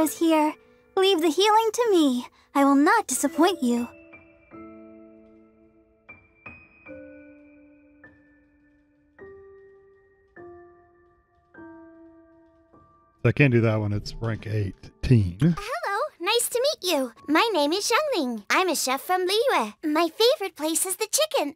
is here. Leave the healing to me. I will not disappoint you. I can't do that one. It's rank 18. Hello, nice to meet you. My name is Xiangling. I'm a chef from Liyue. My favorite place is the chicken.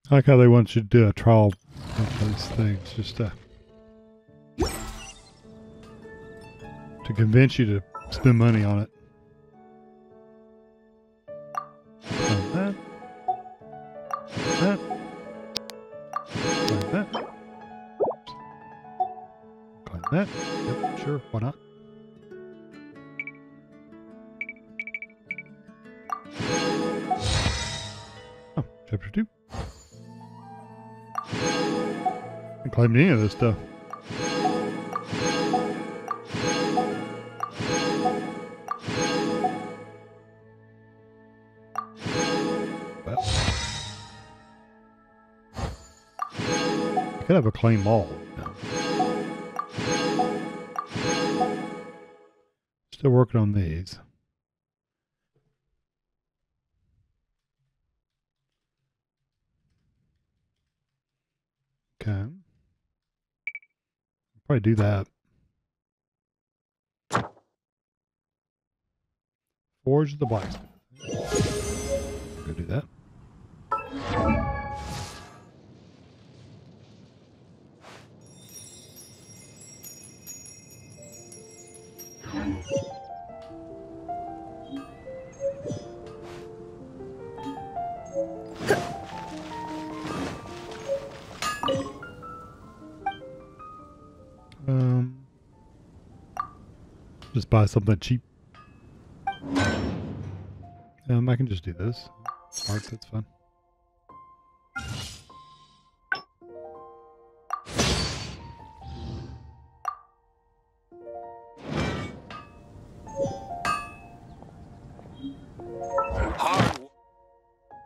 I like how they want you to do a trial of those things just to convince you to spend money on it. Like that. That. Like that. Like that. Yep, sure, why not? Oh, chapter 2. I claimed any of this stuff. Well, I could have a claim all. No. Still working on these. Okay. Probably do that. Forge the blacksmith. Go do that. Just buy something cheap. I can just do this. Art, that's fun.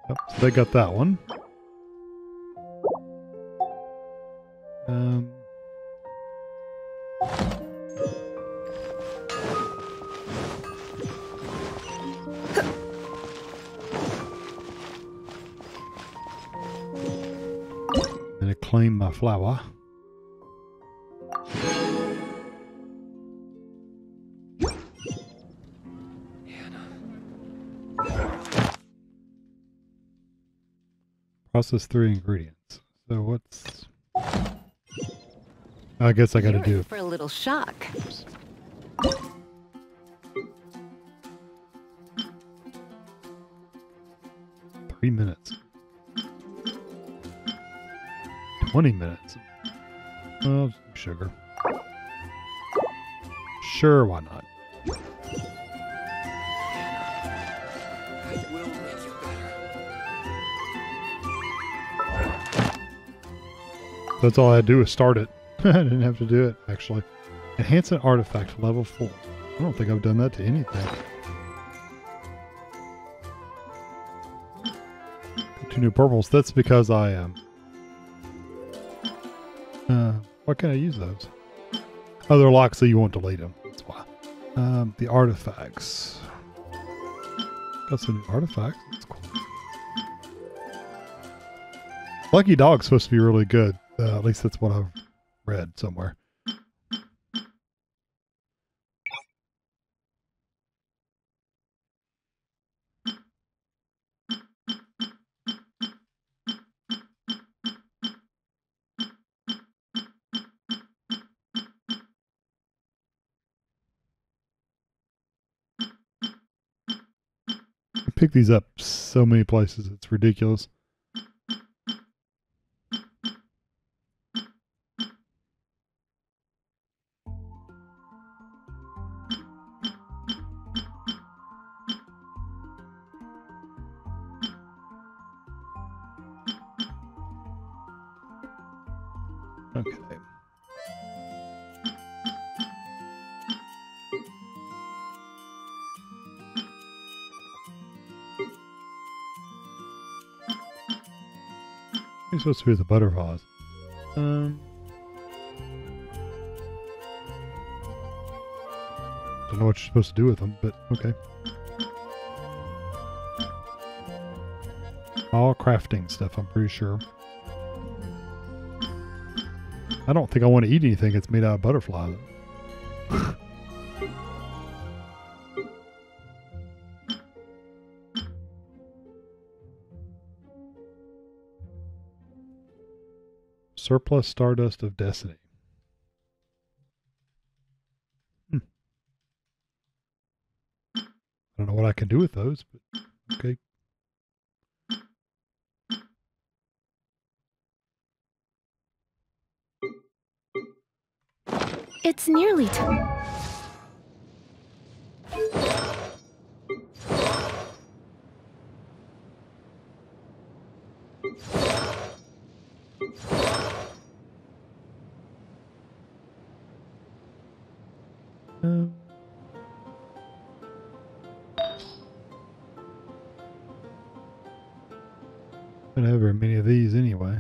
Yep, so they got that one. Then I claim my flower. Process 3 ingredients. So what's... I guess I gotta do it for a little shock. 3 minutes. 20 minutes. Oh, sugar. Sure, why not? That will make you better. That's all I had to do was start it. I didn't have to do it, actually. Enhance an artifact, level 4. I don't think I've done that to anything. 2 new purples. That's because I am. Why can't I use those? Oh, they're locked, so you won't delete them. That's why. The artifacts. Got some new artifacts. That's cool. Lucky Dog's supposed to be really good. At least that's what I've read somewhere. I pick these up so many places, it's ridiculous. You're supposed to be the butterflies. Don't know what you're supposed to do with them, but okay. All crafting stuff, I'm pretty sure. I don't think I want to eat anything that's made out of butterfly. Surplus Stardust of Destiny. I don't know what I can do with those, but okay. It's nearly time. Don't have very many of these anyway.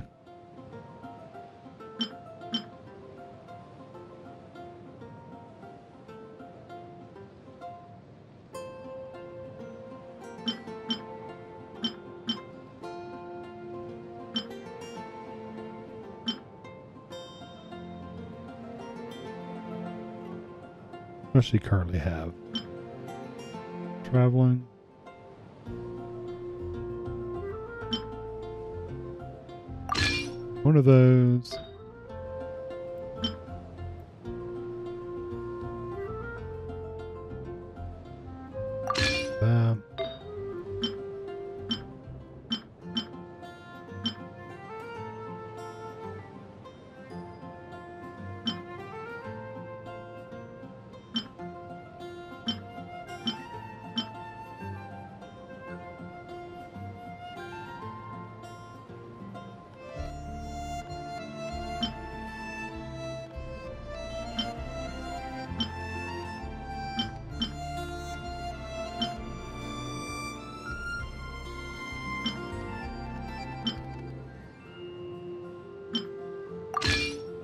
What does she currently have? Traveling. One of those.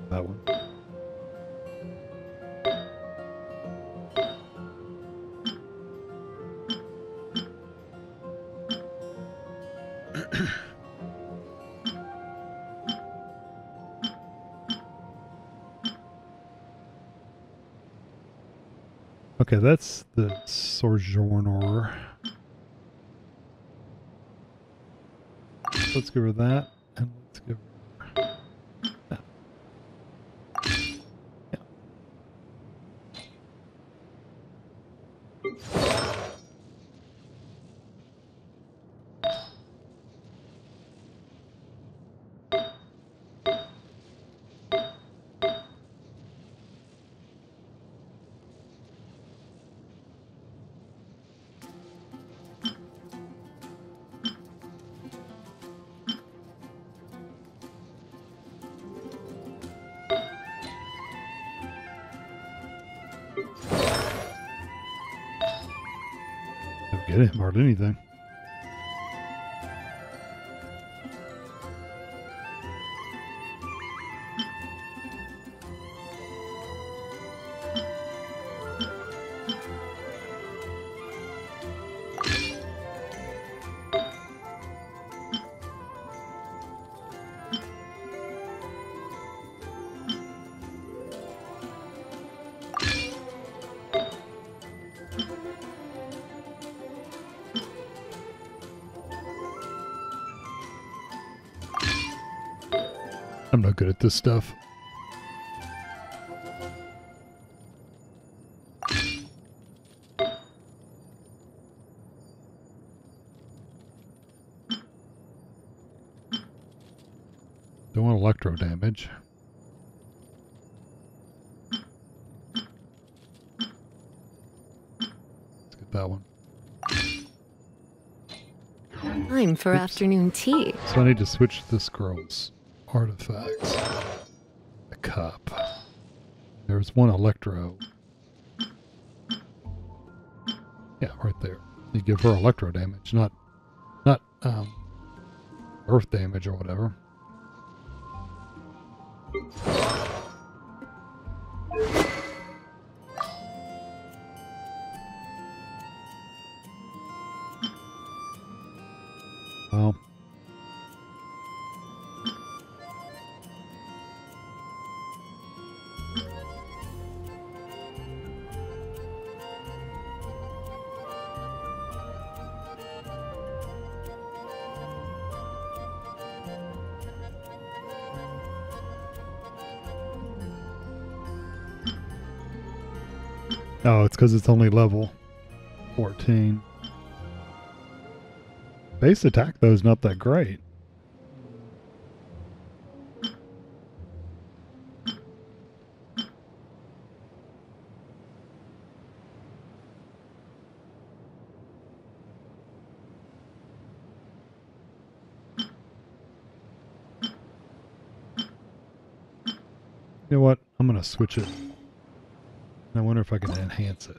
That one. Okay, that's the Sojourner. Let's give her that, and let's give her that. Yeah. Don't get him hardly anything. I'm not good at this stuff. Don't want electro damage. Let's get that one. Time for afternoon tea. So I need to switch this girl's artifacts. The cup. There's one electro. Yeah, right there. You give her electro damage, not earth damage or whatever. Well. Oh, it's because it's only level 14. Base attack, though, is not that great. You know what? I'm going to switch it. I wonder if I can enhance it.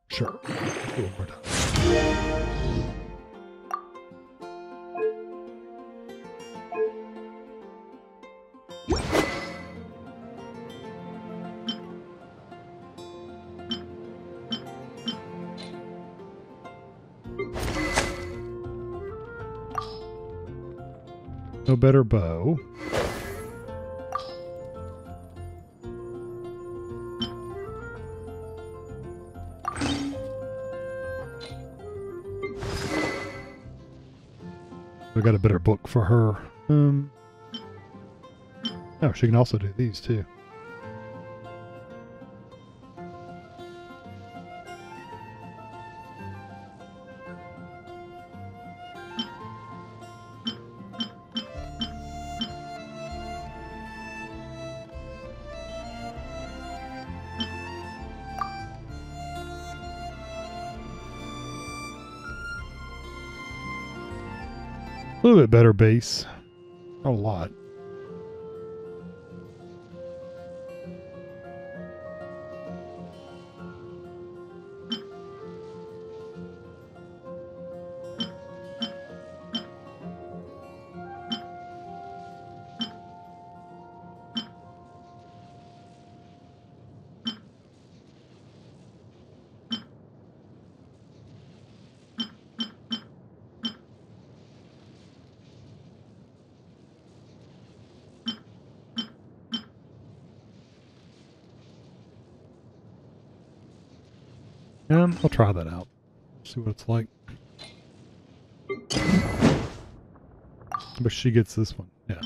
Sure. Do one more time. No better bow. I got a better book for her. Oh, she can also do these too. A little bit better base. Not a lot. I'll try that out. See what it's like. But she gets this one. Yeah.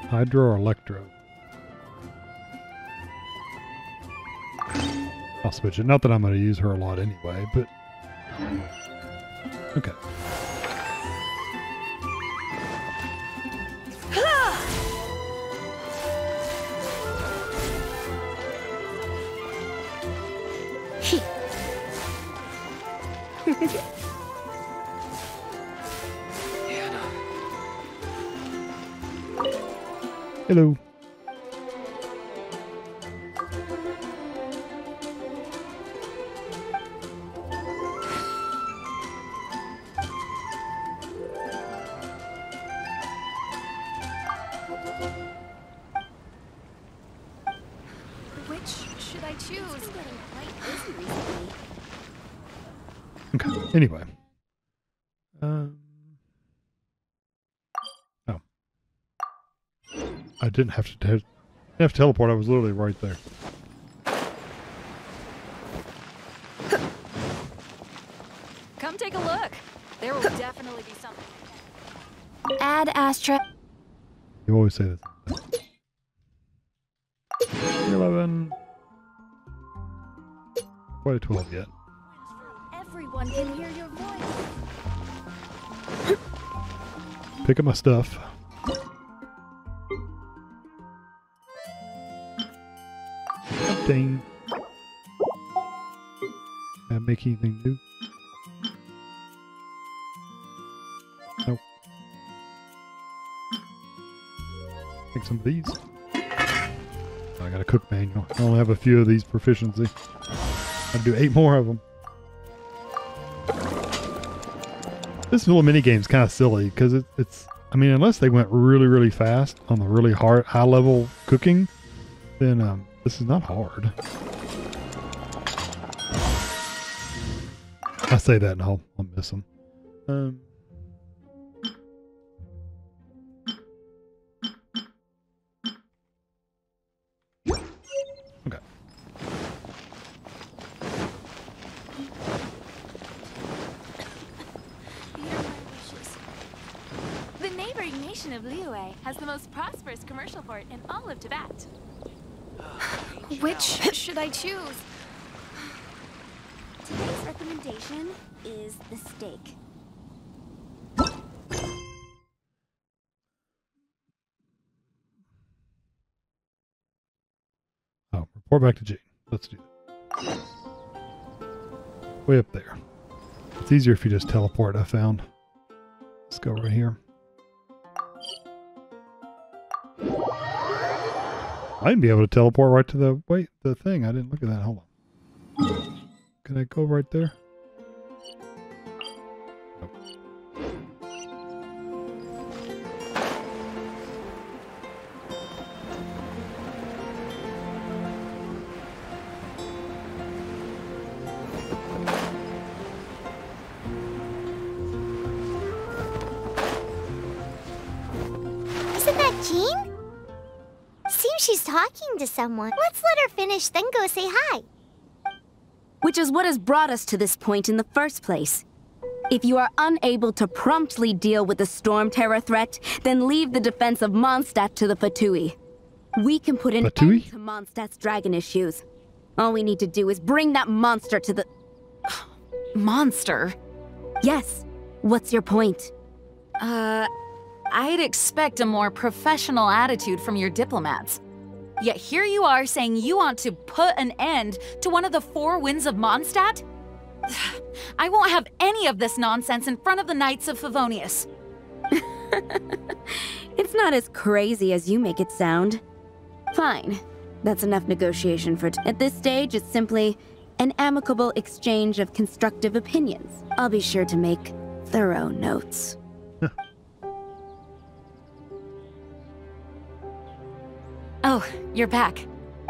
Hydro or Electro? I'll switch it. Not that I'm going to use her a lot anyway, but... Okay. Hello. Okay. Anyway. Oh. I didn't have to teleport. I was literally right there. Come take a look. There will definitely be something. Add Astra. You always say this. 11. Quite a 12 yet. Everyone can hear your voice. Pick up my stuff. Dang. Can I make anything new? Nope. Make some of these. I got a cook manual. I only have a few of these proficiency. I'll do 8 more of them. This little mini game's kind of silly because it's. I mean, unless they went really, really fast on the really hard, high level cooking, then this is not hard. I say that and I'll miss them. Okay. The neighboring nation of Liyue has the most prosperous commercial port in all of Teyvat. Which should I choose? Today's recommendation is the steak. Oh, report back to Jane. Let's do that. Way up there. It's easier if you just teleport, I found. Let's go right here. I didn't be able to teleport right to the thing. I didn't look at that. Hold on. Can I go right there? Nope. Isn't that Jean? Seems she's talking to someone. Let's let her finish, then go say hi. Which is what has brought us to this point in the first place. If you are unable to promptly deal with the Storm Terror threat, then leave the defense of Mondstadt to the Fatui. We can put an end to Mondstadt's dragon issues. All we need to do is bring that monster to the... Monster? Yes. What's your point? I'd expect a more professional attitude from your diplomats. Yet here you are saying you want to put an end to one of the 4 winds of Mondstadt? I won't have any of this nonsense in front of the Knights of Favonius. It's not as crazy as you make it sound. Fine. That's enough negotiation for at this stage, it's simply an amicable exchange of constructive opinions. I'll be sure to make thorough notes. Oh, you're back.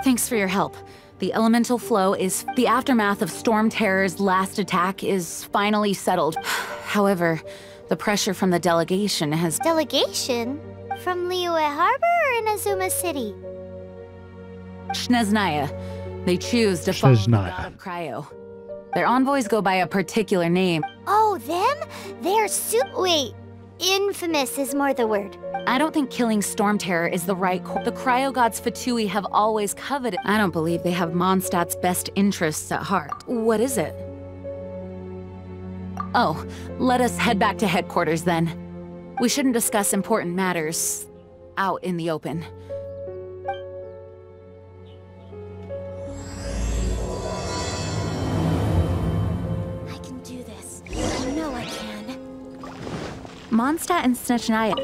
Thanks for your help. The elemental flow is... The aftermath of Storm Terror's last attack is finally settled. However, the pressure from the delegation has... Delegation? From Liyue Harbor or Inazuma City? Snezhnaya. They choose to follow the god of Cryo. Their envoys go by a particular name. Oh, them? They're wait, infamous is more the word. I don't think killing Storm Terror is the right The Cryo gods Fatui have always coveted. I don't believe they have Mondstadt's best interests at heart. What is it? Oh, let us head back to headquarters then. We shouldn't discuss important matters out in the open. I can do this. I know I can. Mondstadt and Snezhnaya.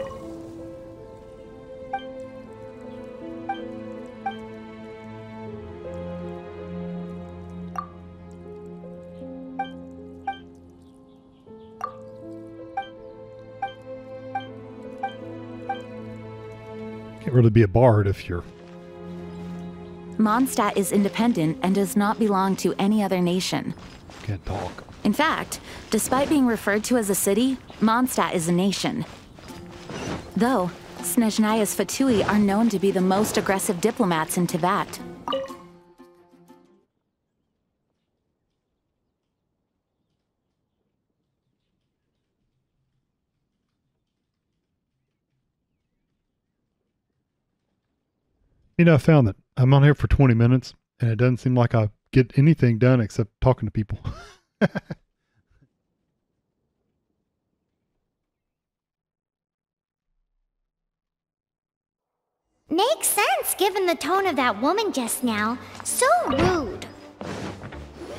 Can't really be a bard if you're... Mondstadt is independent and does not belong to any other nation. Can't talk. In fact, despite being referred to as a city, Mondstadt is a nation. Though, Snezhnaya's Fatui are known to be the most aggressive diplomats in Teyvat. You know, I found that I'm on here for 20 minutes and it doesn't seem like I get anything done except talking to people. Makes sense given the tone of that woman just now. So rude.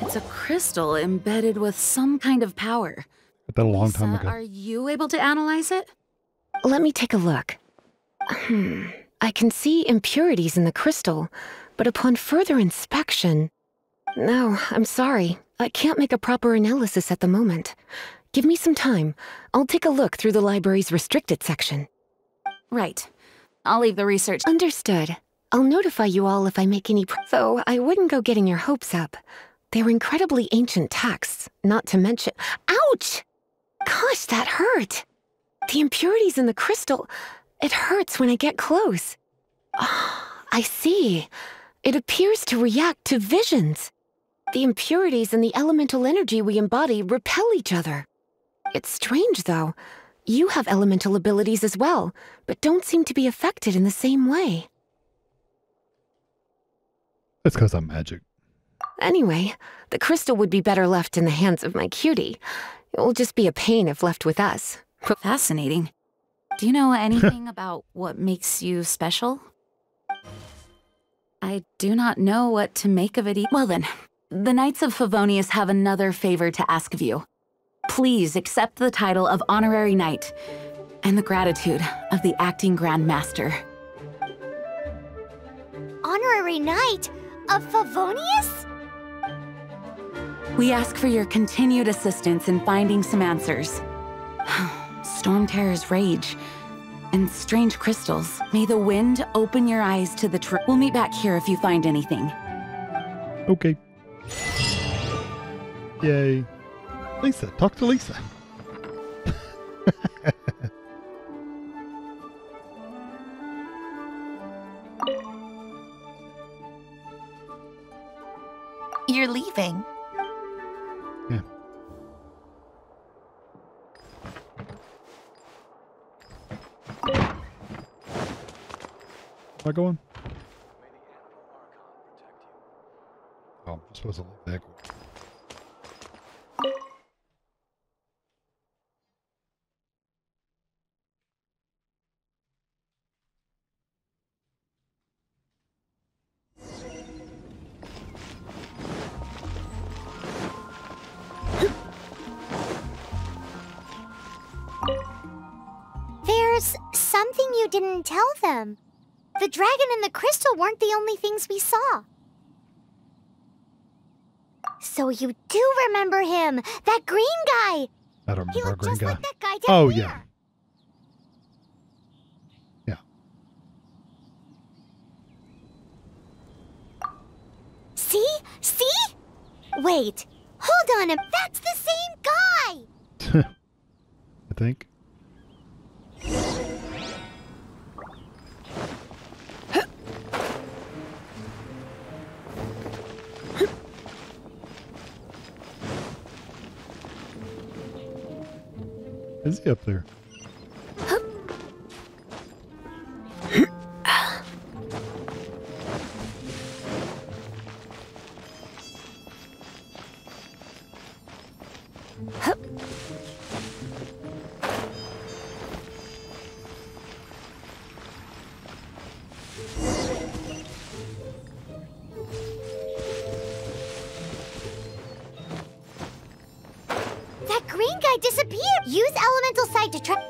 It's a crystal embedded with some kind of power. Got that a long time Lisa, ago. are you able to analyze it? Let me take a look. I can see impurities in the crystal, but upon further inspection... No, I'm sorry. I can't make a proper analysis at the moment. Give me some time. I'll take a look through the library's restricted section. Right. I'll leave the research. Understood. I'll notify you all if I make any though I wouldn't go getting your hopes up. They're incredibly ancient texts, not to mention— Ouch! Gosh, that hurt! The impurities in the crystal— it hurts when I get close. I see. It appears to react to visions. The impurities and the elemental energy we embody repel each other. It's strange, though. You have elemental abilities as well, but don't seem to be affected in the same way. That's because I'm magic. Anyway, the crystal would be better left in the hands of my cutie. It will just be a pain if left with us. Fascinating. Do you know anything about what makes you special? I do not know what to make of it. Well then, the Knights of Favonius have another favor to ask of you. Please accept the title of Honorary Knight and the gratitude of the Acting Grand Master. Honorary Knight of Favonius? We ask for your continued assistance in finding some answers. Storm terrors rage, and strange crystals. May the wind open your eyes to the truth. We'll meet back here if you find anything. Okay. Yay. Lisa, talk to Lisa. You're leaving. Yeah. Am I going? Oh, I'm supposed to look backward. There's something you didn't tell them. The dragon and the crystal weren't the only things we saw. So you do remember him, that green guy. I don't He remember our looked green just guy. like that guy down Oh, there. yeah. Yeah. See? See? Wait, hold on, that's the same guy! I think. Is he up there? That green guy disappeared! Use elemental sight to try—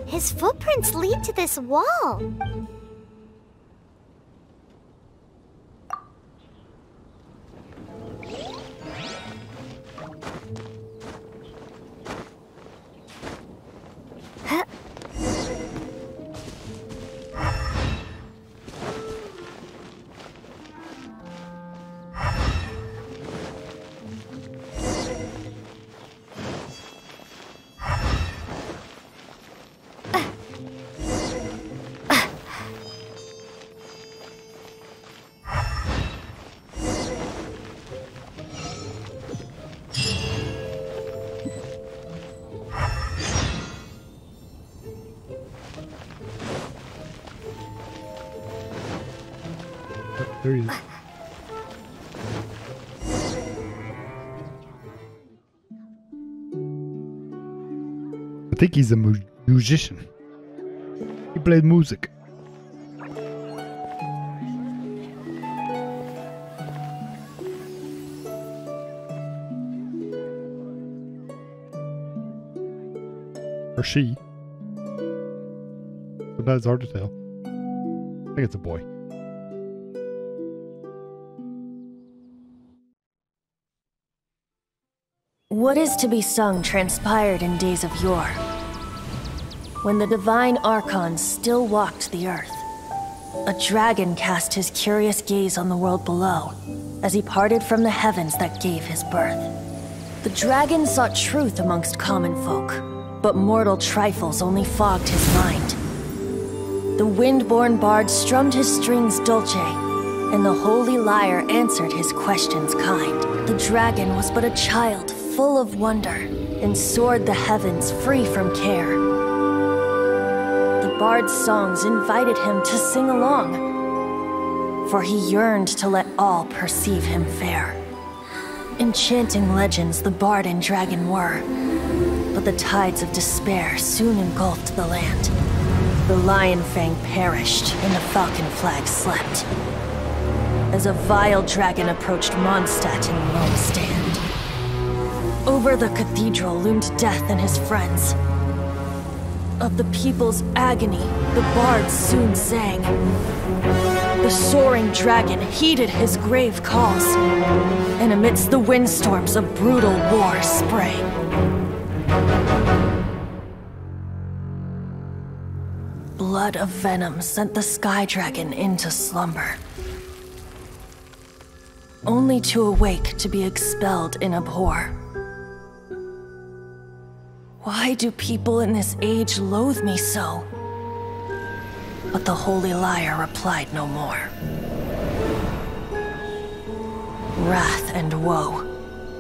His footprints lead to this wall. There he is. I think he's a musician. He played music. Or she. Sometimes it's hard to tell. I think it's a boy. What is to be sung transpired in days of yore, when the divine archons still walked the earth. A dragon cast his curious gaze on the world below, as he parted from the heavens that gave his birth. The dragon sought truth amongst common folk, but mortal trifles only fogged his mind. The wind-born bard strummed his strings dulce, and the holy lyre answered his questions kind. The dragon was but a child full of wonder, and soared the heavens free from care. The bard's songs invited him to sing along, for he yearned to let all perceive him fair. Enchanting legends the bard and dragon were, but the tides of despair soon engulfed the land. The lion fang perished, and the falcon flag slept, as a vile dragon approached Mondstadt in lone stand. Over the cathedral loomed death and his friends. Of the people's agony, the bards soon sang. The soaring dragon heeded his grave calls, and amidst the windstorms a brutal war sprang. Blood of venom sent the sky dragon into slumber, only to awake to be expelled in abhor. Why do people in this age loathe me so? But the holy lyre replied no more. Wrath and woe,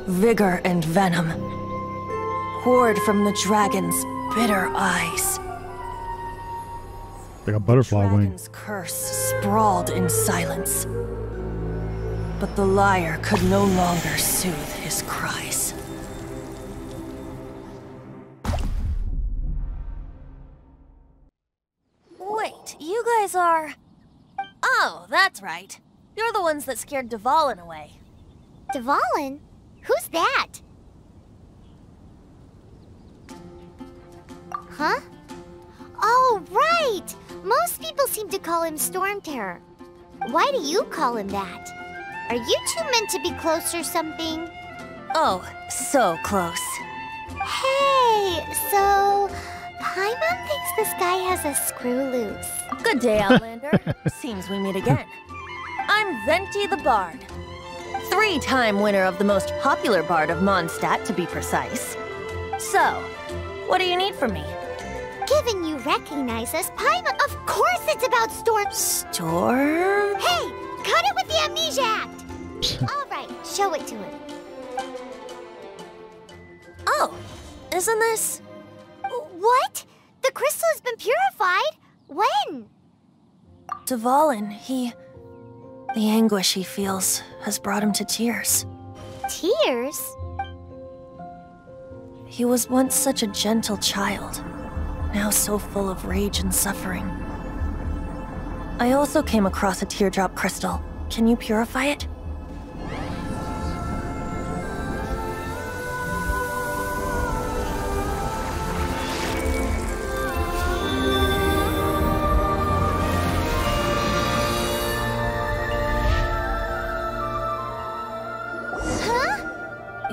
vigor and venom, poured from the dragon's bitter eyes. Like a butterfly wing. Dragon's curse sprawled in silence, but the lyre could no longer soothe his cries. Wait, you guys are... Oh, that's right. You're the ones that scared Dvalin away. Dvalin? Who's that? Huh? Oh, right! Most people seem to call him Storm Terror. Why do you call him that? Are you two meant to be close or something? Oh, so close. Hey, so... Paimon thinks this guy has a screw loose. Good day, Outlander. Seems we meet again. I'm Venti the Bard. 3-time winner of the most popular bard of Mondstadt, to be precise. So, what do you need from me? Given you recognize us, Paimon, of course it's about Storm. Storm? Hey, cut it with the Amnesia Act! All right, show it to him. Oh, isn't this... What? The crystal has been purified? When? Dvalin, the anguish he feels has brought him to tears. Tears? He was once such a gentle child, now so full of rage and suffering. I also came across a teardrop crystal. Can you purify it?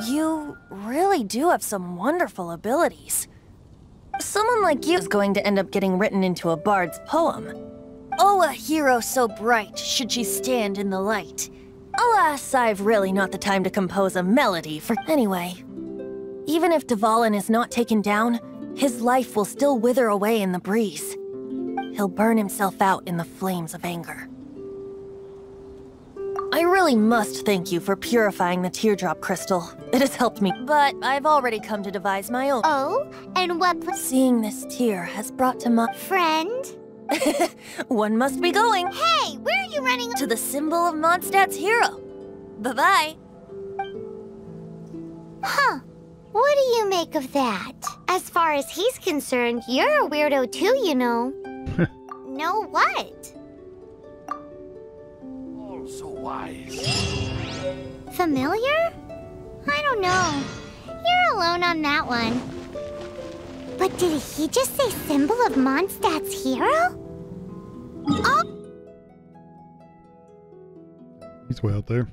You really do have some wonderful abilities. Someone like you is going to end up getting written into a bard's poem. Oh, a hero so bright, should she stand in the light. Alas, I've really not the time to compose a melody for... Anyway, even if Dvalin is not taken down, his life will still wither away in the breeze. He'll burn himself out in the flames of anger. I really must thank you for purifying the teardrop crystal. It has helped me, but I've already come to devise my own. Oh, and what... Seeing this tear has brought to my... Friend? One must be going. Hey, where are you running to the symbol of Mondstadt's hero. Bye-bye. Huh. What do you make of that? As far as he's concerned, you're a weirdo too, you know. Know what? All so wise. Familiar? I don't know. You're alone on that one. But did he just say symbol of Mondstadt's hero? Oh! He's way out there.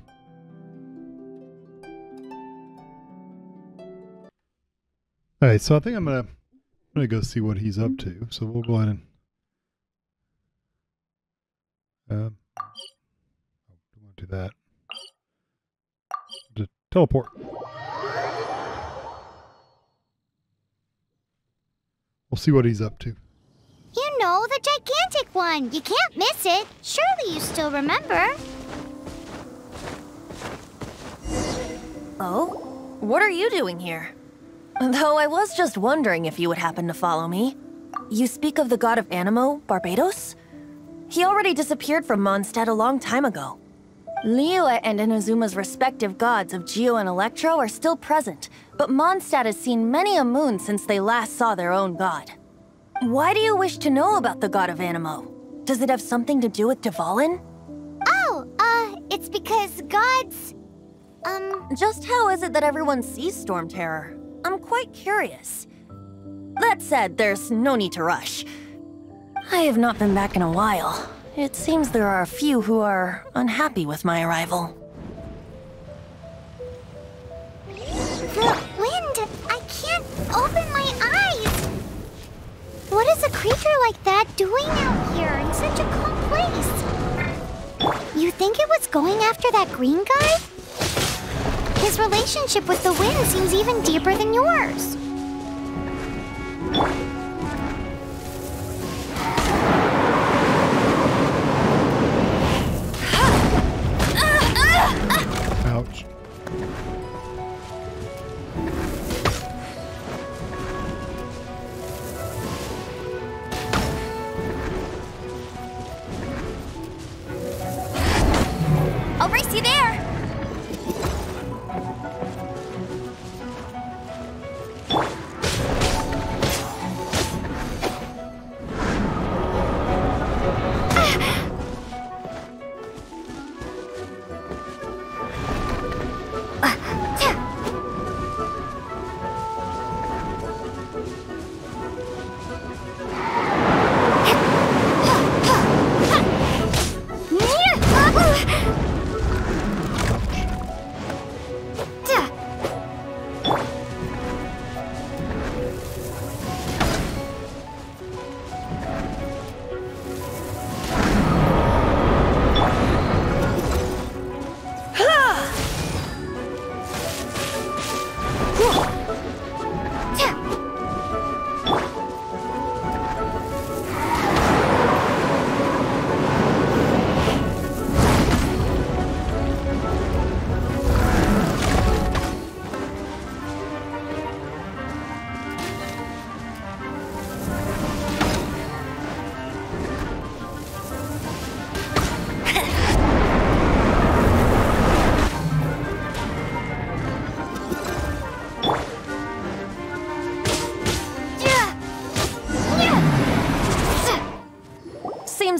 Alright, so I think I'm gonna go see what he's up to. So we'll go ahead and do that. Just teleport. We'll see what he's up to. You know, the gigantic one. You can't miss it. Surely you still remember. Oh? What are you doing here? Though I was just wondering if you would happen to follow me. You speak of the god of Animo, Barbados? He already disappeared from Mondstadt a long time ago. Liyue and Inazuma's respective gods of Geo and Electro are still present, but Mondstadt has seen many a moon since they last saw their own god. Why do you wish to know about the god of Animo? Does it have something to do with Dvalin? Oh, it's because gods... Just how is it that everyone sees Storm Terror? I'm quite curious. That said, there's no need to rush. I have not been back in a while. It seems there are a few who are unhappy with my arrival. The wind! I can't open my eyes! What is a creature like that doing out here in such a calm place? You think it was going after that green guy? His relationship with the wind seems even deeper than yours. Ouch. I'll race you there!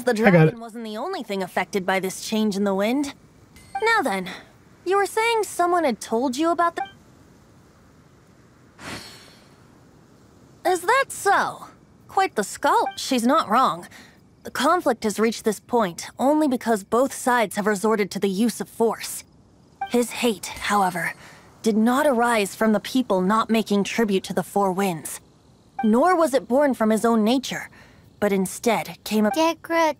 The dragon wasn't the only thing affected by this change in the wind. Now then, you were saying someone had told you about the... Is that so? Quite the skull. She's not wrong. The conflict has reached this point only because both sides have resorted to the use of force. His hate, however, did not arise from the people not making tribute to the Four Winds. Nor was it born from his own nature, but instead came a... Degradation?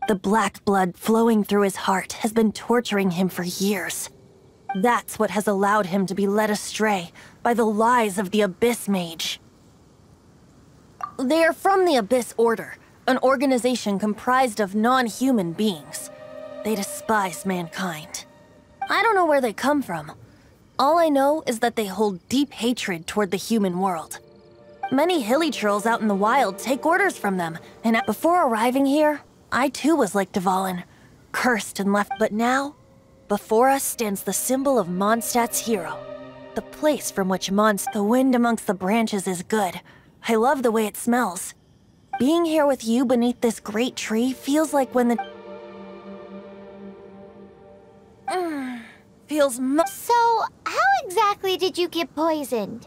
The black blood flowing through his heart has been torturing him for years. That's what has allowed him to be led astray by the lies of the Abyss Mage. They are from the Abyss Order, an organization comprised of non-human beings. They despise mankind. I don't know where they come from. All I know is that they hold deep hatred toward the human world. Many hilly trolls out in the wild take orders from them, and before arriving here, I too was like Dvalin, cursed and left. But now, before us stands the symbol of Mondstadt's hero. The place from which the wind amongst the branches is good. I love the way it smells. Being here with you beneath this great tree feels like when the... So, how exactly did you get poisoned?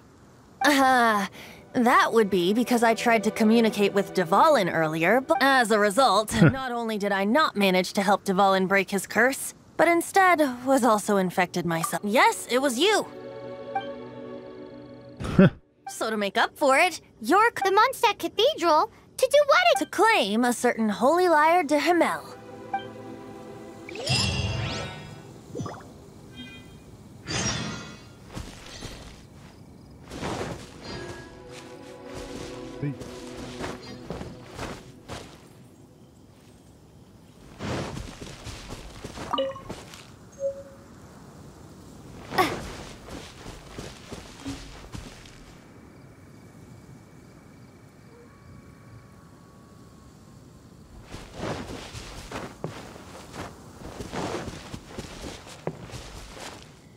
That would be because I tried to communicate with Dvalin earlier, but as a result, not only did I not manage to help Dvalin break his curse, but instead was also infected myself. Yes, it was you. So to make up for it, you're The Mondstadt Cathedral? To do what? to claim a certain holy lyre de Himmel. Sweet.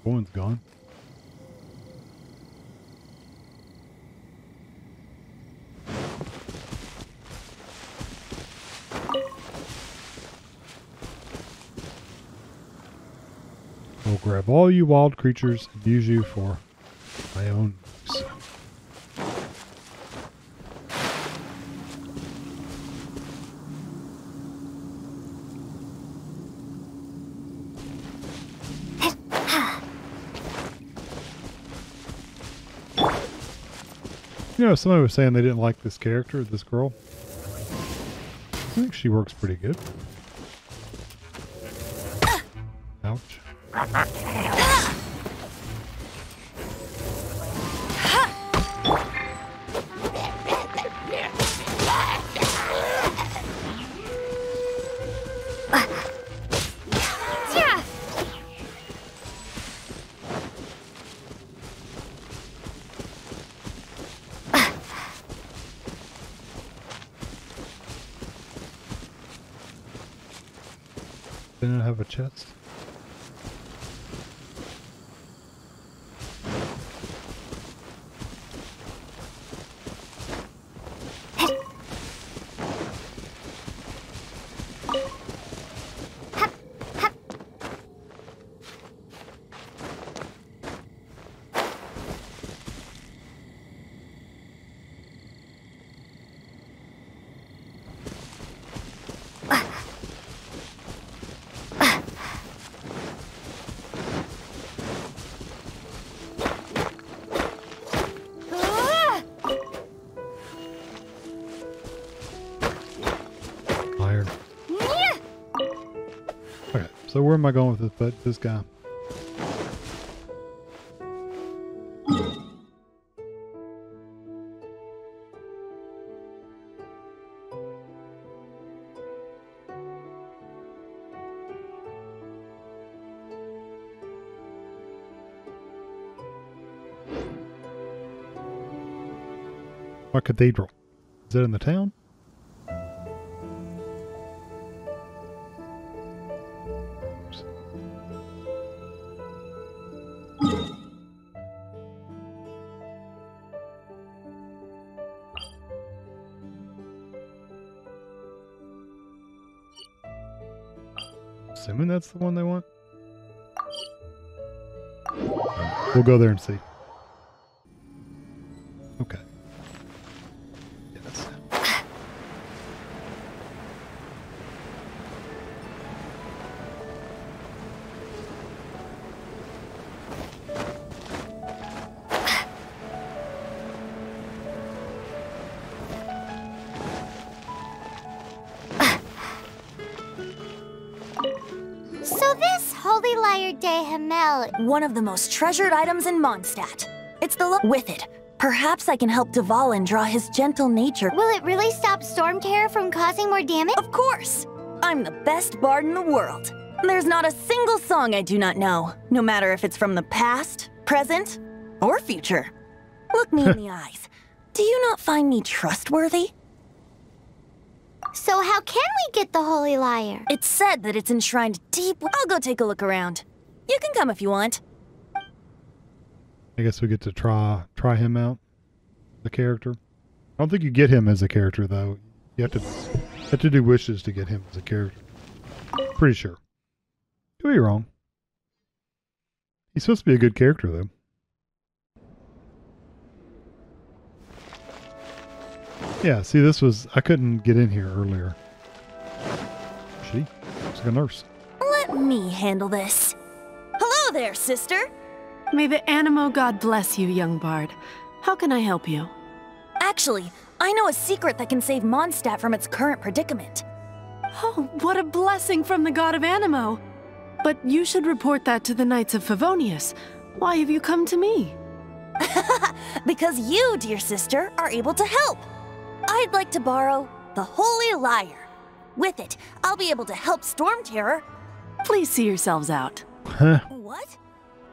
One's gone. I'll grab all you wild creatures and use you for my own use. You know, somebody was saying they didn't like this character, this girl. I think she works pretty good. Ouch. Didn't it have a chest? Okay, so where am I going with this guy? What cathedral? Is it in the town? Assuming that's the one they want. We'll go there and see. Okay. Yes. So this holy lyre de Himmel, One of the most treasured items in Mondstadt. It's the with it. Perhaps I can help Dvalin draw his gentle nature. will it really stop Storm Terror from causing more damage? Of course! I'm the best bard in the world. There's not a single song I do not know, no matter if it's from the past, present, or future. Look me in the eyes. Do you not find me trustworthy? So how can we get the Holy Lyre? It's said that it's enshrined deep. I'll go take a look around. You can come if you want. I guess we get to try him out, the character. I don't think you get him as a character though. You have to do wishes to get him as a character. Pretty sure. Could be wrong. He's supposed to be a good character though. Yeah, see, I couldn't get in here earlier. She? Looks like a nurse. Let me handle this. Hello there, sister. May the Animo God bless you, young bard. How can I help you? Actually, I know a secret that can save Mondstadt from its current predicament. Oh, what a blessing from the God of Animo! But you should report that to the Knights of Favonius. Why have you come to me? Because you, dear sister, are able to help. I'd like to borrow the Holy Lyre. With it, I'll be able to help Storm Terror. Please see yourselves out. Huh. What?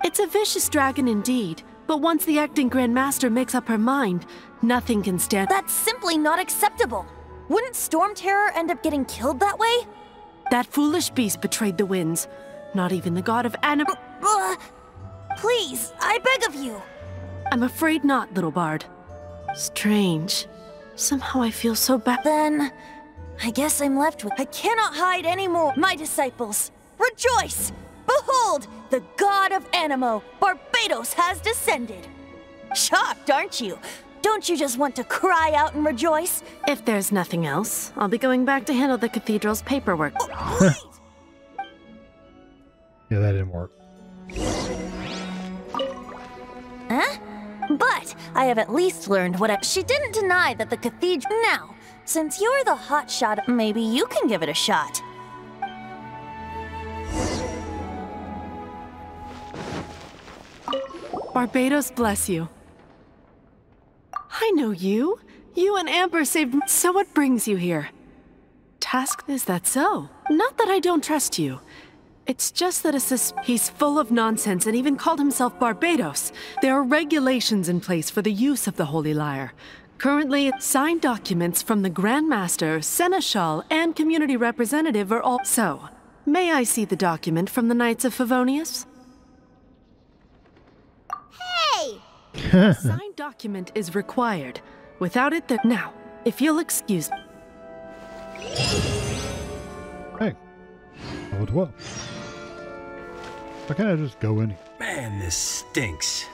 It's a vicious dragon indeed, but once the acting Grand Master makes up her mind, nothing can stand. That's simply not acceptable. Wouldn't Storm Terror end up getting killed that way? That foolish beast betrayed the winds. Not even the God of Animo. Please, I beg of you. I'm afraid not, little bard. Strange. Somehow I feel so bad. Then, I guess I'm left with... I cannot hide anymore. My disciples, rejoice! Behold, the God of Animo, Barbados, has descended. Shocked, aren't you? Don't you just want to cry out and rejoice? If there's nothing else, I'll be going back to handle the cathedral's paperwork. Wait! Yeah, that didn't work. Huh? But I have at least learned what she didn't deny that the cathedral... Now, since you're the hotshot, maybe you can give it a shot. Barbados bless you. I know you. You and Amber saved me. So what brings you here? Task, is that so? Not that I don't trust you. It's just that he's full of nonsense and even called himself Barbados. There are regulations in place for the use of the Holy Lyre. Currently, signed documents from the Grand Master, Seneschal, and community representative are all... So, may I see the document from the Knights of Favonius? Hey! A signed document is required. Without it, now, if you'll excuse me. Hey. Level 12. Why can't I just go in here? Man, this stinks.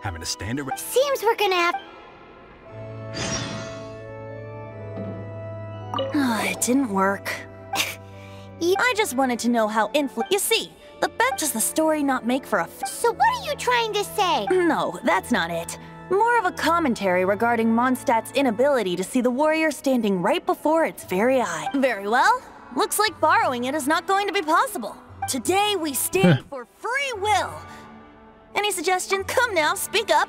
Having to stand around. Seems we're gonna have... It didn't work. I just wanted to know how You see, the bet does the story not make for a So what are you trying to say? No, that's not it. More of a commentary regarding Mondstadt's inability to see the warrior standing right before its very eye. Very well. Looks like borrowing it is not going to be possible. Today we stand for free will. Any suggestions? Come now, speak up.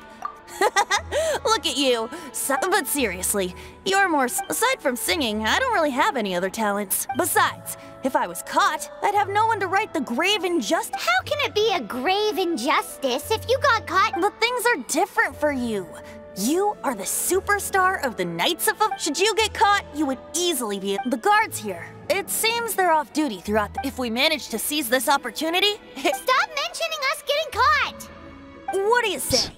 Look at you. But seriously, you're more... Aside from singing, I don't really have any other talents. Besides, if I was caught, I'd have no one to right the grave injustice. How can it be a grave injustice if you got caught? But things are different for you. You are the superstar of the Knights of... Should you get caught, you would easily be... The guards here. It seems they're off duty throughout If we manage to seize this opportunity... Stop mentioning us getting caught! What do you say?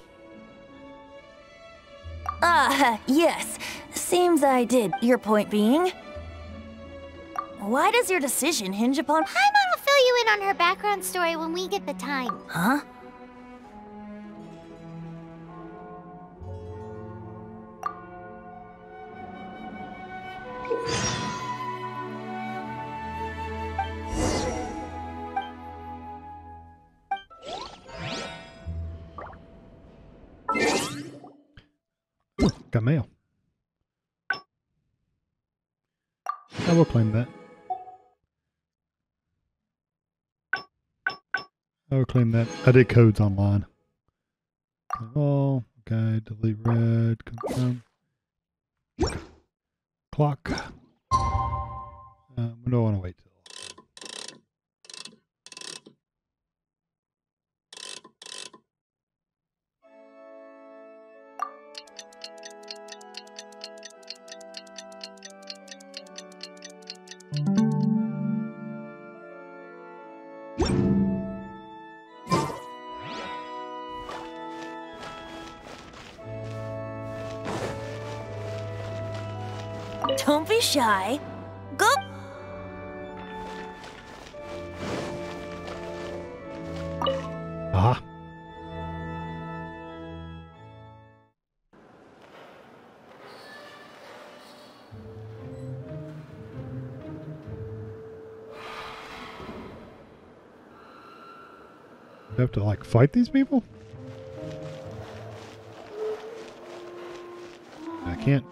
Yes. Seems I did. Your point being? Why does your decision hinge upon... Paimon will fill you in on her background story when we get the time. Huh? Got mail. I will claim that. I will claim that. I did codes online. All. Okay. Delete red. Confirm. Clock. We don't want to wait till. Don't be shy. Go! Aha. You have to, like, fight these people? I can't.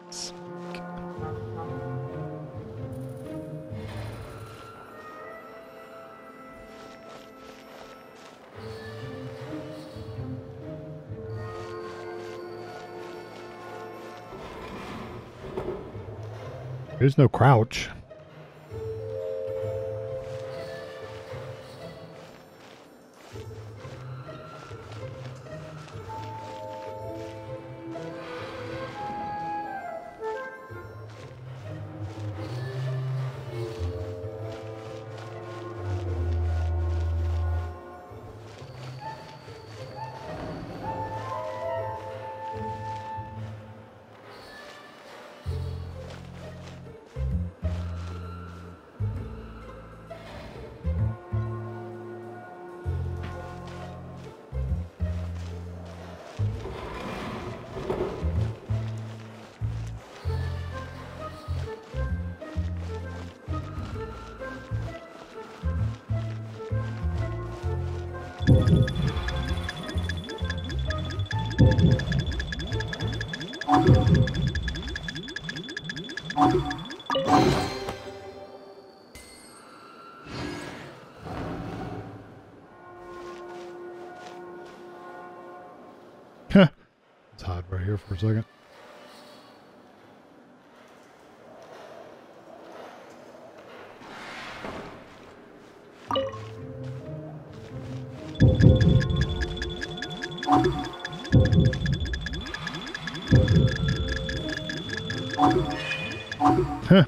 There's no crouch. Let's hide right here for a second. Huh.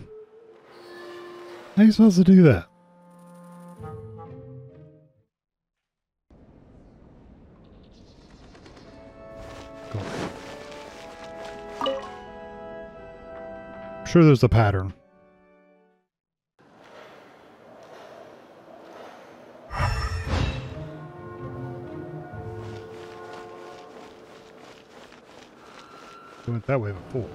How are you supposed to do that? Cool. I'm sure there's a pattern. We went that way before.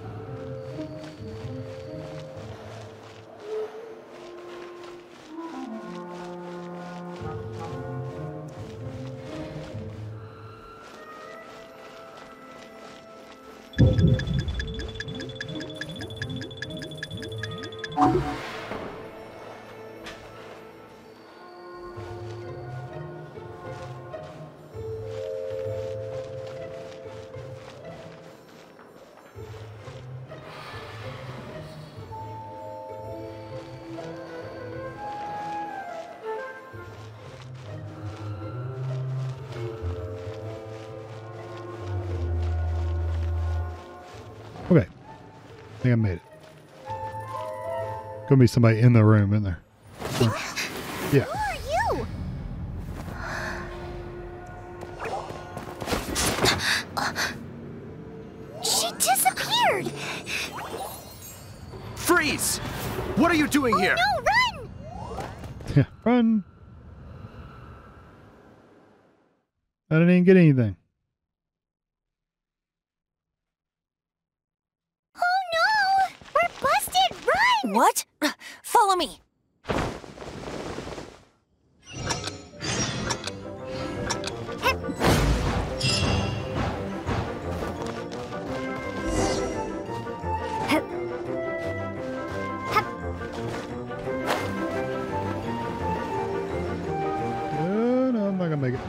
Okay. I think I made it. Gonna be somebody in the room, in there. Yeah. Who are you? She disappeared! Freeze! What are you doing here? No, run! Yeah, run. I didn't even get anything. What? Follow me. No, I'm not gonna make it.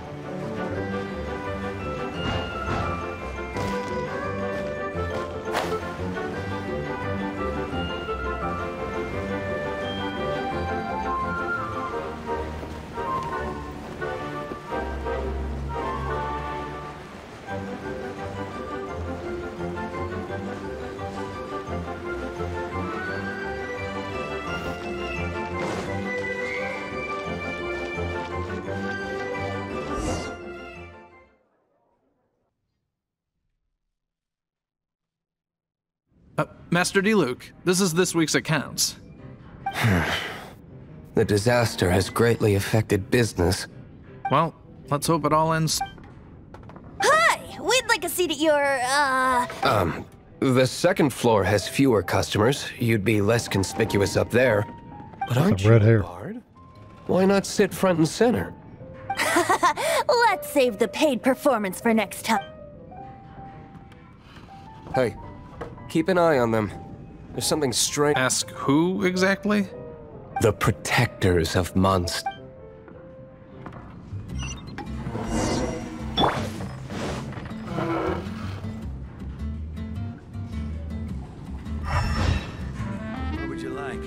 Master Diluc, this is this week's accounts. The disaster has greatly affected business. Well, let's hope it all ends. Hi! We'd like a seat at your, The second floor has fewer customers. You'd be less conspicuous up there. But aren't you red hair. a bard? Why not sit front and center? Let's save the paid performance for next time. Hey, keep an eye on them. There's something strange. Ask who exactly? The protectors of Munst. What would you like?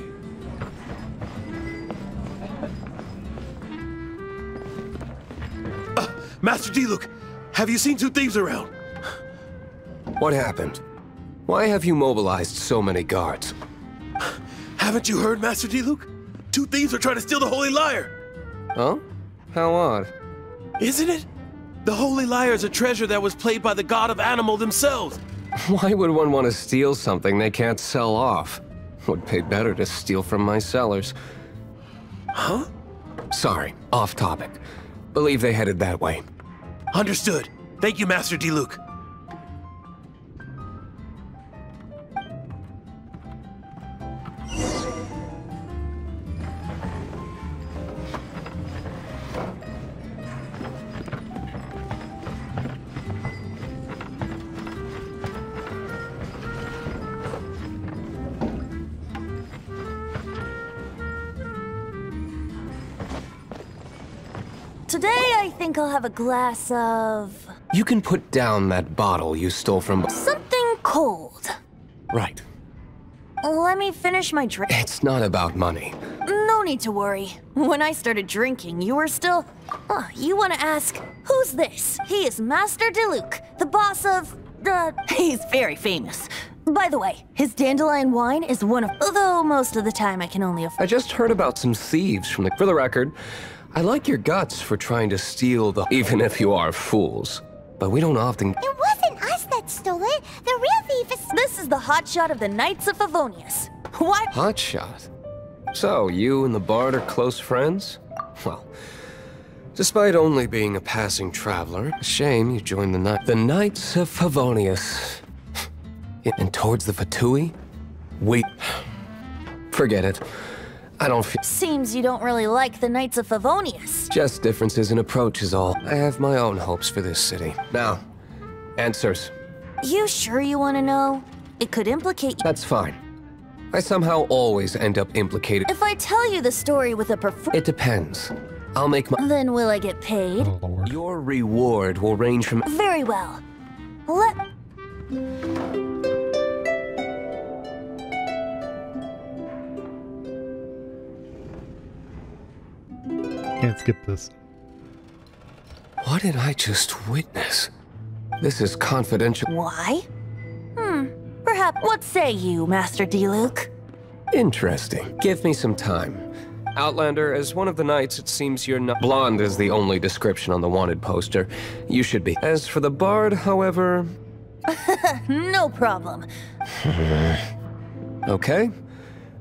Master Diluc, have you seen two thieves around? What happened? Why have you mobilized so many guards? Haven't you heard, Master Diluc? Two thieves are trying to steal the Holy Lyre. Huh? How odd. Isn't it? The Holy Lyre is a treasure that was played by the god of animal themselves. Why would one want to steal something they can't sell off? Would pay better to steal from my sellers. Huh? Sorry, off topic. Believe they headed that way. Understood. Thank you, Master Diluc. Today, I think I'll have a glass of... You can put down that bottle you stole from... something cold. Right. Let me finish my drink. It's not about money. No need to worry. When I started drinking, you were still... you want to ask, who's this? He is Master Diluc, the boss of... he's very famous. By the way, his dandelion wine is one of... Although most of the time I can only afford... I just heard about some thieves from the... For the record, I like your guts for trying to steal the... Even if you are fools. But we don't often... It wasn't us that stole it. The real thief is... This is the hotshot of the Knights of Favonius. What? Hotshot? So, you and the bard are close friends? Well, despite only being a passing traveler, a shame you joined the Knights of Favonius. And towards the Fatui? Wait. Forget it. I don't feel... Seems you don't really like the Knights of Favonius. Just differences in approach is all. I have my own hopes for this city. Now, answers. You sure you want to know? It could implicate you. That's fine. I somehow always end up implicated. If I tell you the story with a It depends. I'll make my... Then will I get paid? Oh, Lord. Your reward will range from... Very well. Let... Can't skip this. What did I just witness? This is confidential. Why? Perhaps... What say you, Master Diluc? Interesting. Give me some time. Outlander, as one of the knights, it seems you're not... Blonde is the only description on the wanted poster. You should be. As for the bard, however... No problem. Okay.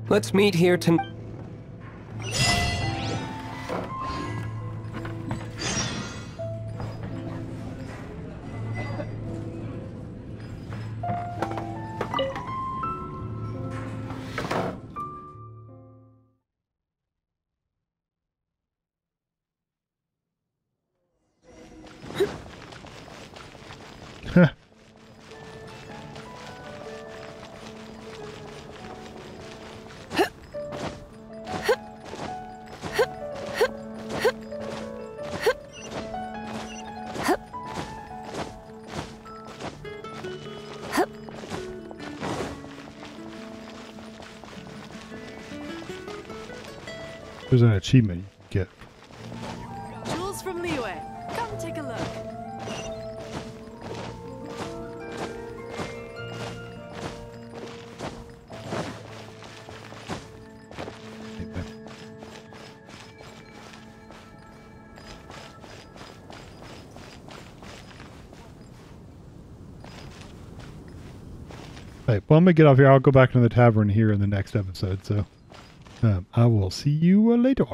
Let's meet here tonight. There's an achievement you can get. Jules from Liyue, come take a look. All right, well, I'm going to get off here. I'll go back to the tavern here in the next episode. So I will see you later.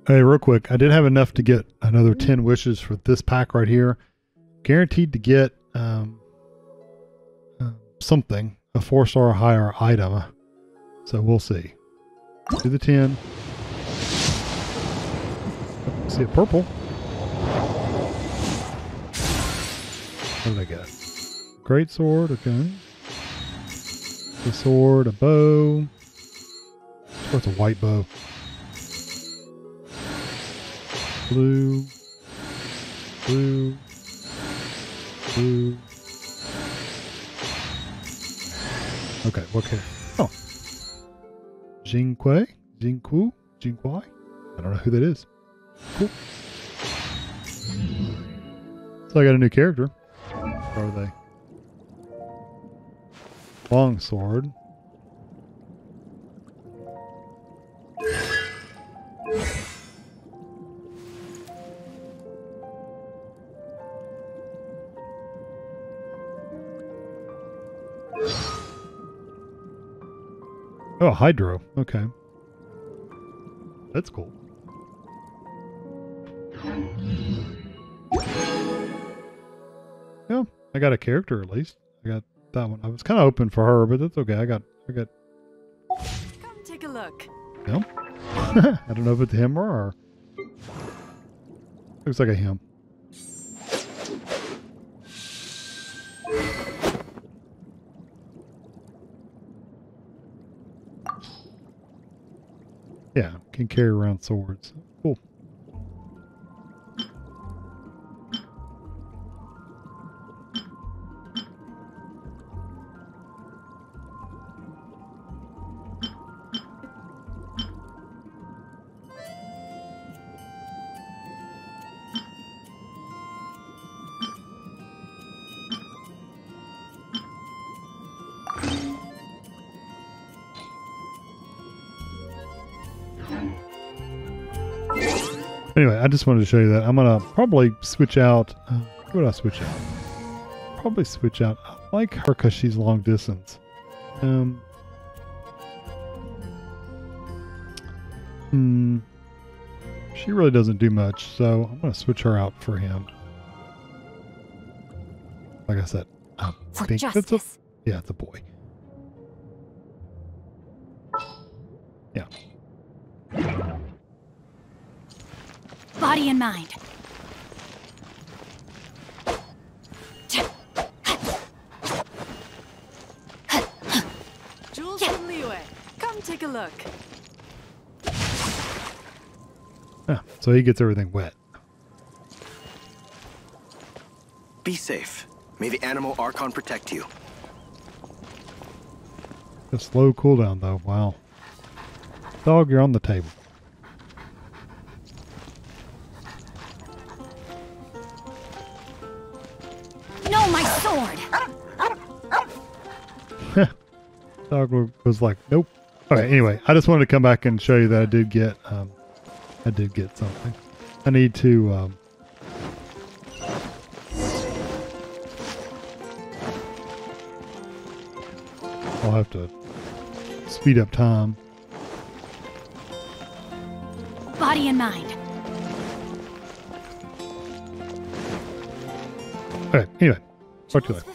Hey, real quick. I did have enough to get another 10 wishes for this pack right here. Guaranteed to get something, a 4-star or higher item. So we'll see. Do the 10. See a purple. What did I get? Great sword, okay. A sword, a bow. What's a white bow? Blue. Blue. Blue. Okay, what can? Oh. Jingquei? Jingku? Jingquai? I don't know who that is. Cool. So I got a new character. Where are they? Longsword. Oh, Hydro. Okay. That's cool. Yeah, I got a character at least. I got that one. I was kind of hoping for her, but that's okay. I got. Come take a look. Him? I don't know if it's him or her. Looks like a him. Yeah, can carry around swords. Cool. Anyway, I just wanted to show you that. I'm going to probably switch out... what would I switch out? Probably switch out... I like her because she's long distance. She really doesn't do much, so I'm going to switch her out for him. Like I said, I think that's a... Yeah, it's a boy. Yeah. Body and mind. Jules and Liwei, come take a look. Yeah, so he gets everything wet. Be safe. May the animal Archon protect you. A slow cooldown though. Wow. Dog, you're on the table. No, my sword! Dog was like, nope. Okay, anyway, I just wanted to come back and show you that I did get something. I need to, I'll have to speed up time. Body and mind. Okay, anyway, talk to you later.